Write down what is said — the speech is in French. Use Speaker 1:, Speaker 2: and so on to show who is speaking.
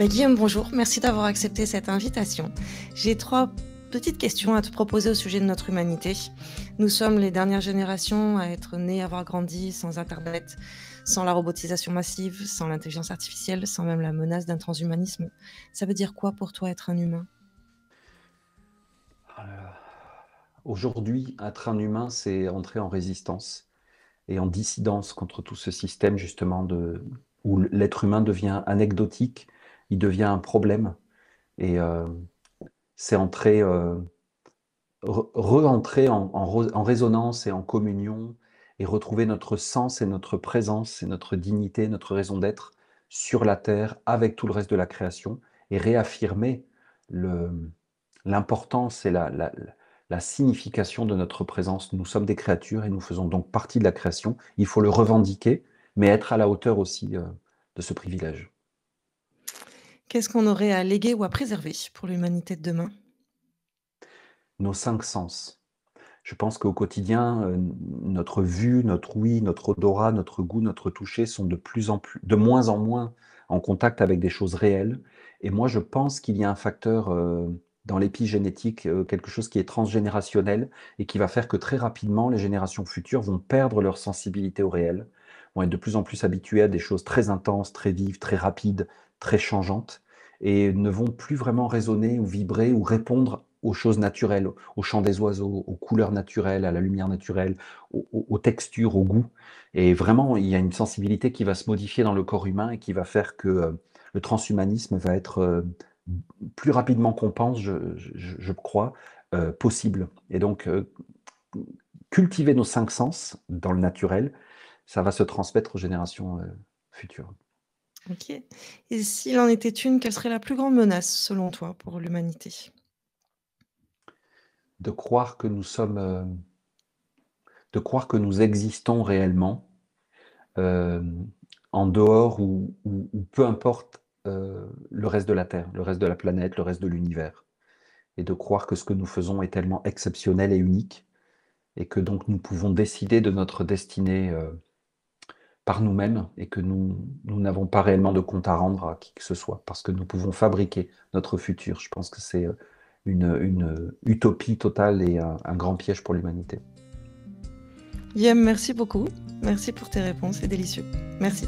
Speaker 1: Guillaume, bonjour. Merci d'avoir accepté cette invitation. J'ai trois petites questions à te proposer au sujet de notre humanité. Nous sommes les dernières générations à être nées, à avoir grandi sans Internet, sans la robotisation massive, sans l'intelligence artificielle, sans même la menace d'un transhumanisme. Ça veut dire quoi pour toi être un humain?
Speaker 2: Euh, Aujourd'hui, être un humain, c'est entrer en résistance et en dissidence contre tout ce système justement où l'être humain devient anecdotique, il devient un problème et c'est entrer, re-entrer en résonance et en communion et retrouver notre sens et notre présence et notre dignité, notre raison d'être sur la terre avec tout le reste de la création et réaffirmer le, l'importance et la signification de notre présence. Nous sommes des créatures et nous faisons donc partie de la création. Il faut le revendiquer, mais être à la hauteur aussi de ce privilège.
Speaker 1: Qu'est-ce qu'on aurait à léguer ou à préserver pour l'humanité de demain?
Speaker 2: Nos cinq sens. Je pense qu'au quotidien, notre vue, notre ouïe, notre odorat, notre goût, notre toucher sont de plus en plus, de moins en moins en contact avec des choses réelles. Et moi, je pense qu'il y a un facteur dans l'épigénétique, quelque chose qui est transgénérationnel et qui va faire que très rapidement, les générations futures vont perdre leur sensibilité au réel, vont être de plus en plus habituées à des choses très intenses, très vives, très rapides, très changeantes, et ne vont plus vraiment résonner ou vibrer ou répondre aux choses naturelles, au chant des oiseaux, aux couleurs naturelles, à la lumière naturelle, aux textures, au goût. Et vraiment, il y a une sensibilité qui va se modifier dans le corps humain et qui va faire que le transhumanisme va être plus rapidement qu'on pense, je crois, possible. Et donc, cultiver nos cinq sens dans le naturel, ça va se transmettre aux générations futures.
Speaker 1: Ok. Et s'il en était une, quelle serait la plus grande menace, selon toi, pour l'humanité?
Speaker 2: De croire que nous sommes, de croire que nous existons réellement, euh, en dehors ou peu importe le reste de la Terre, le reste de la planète, le reste de l'univers. Et de croire que ce que nous faisons est tellement exceptionnel et unique, et que donc nous pouvons décider de notre destinée par nous-mêmes, et que nous n'avons pas réellement de compte à rendre à qui que ce soit, parce que nous pouvons fabriquer notre futur. Je pense que c'est une utopie totale et un grand piège pour l'humanité.
Speaker 1: Guillaume, merci beaucoup. Merci pour tes réponses, c'est délicieux. Merci.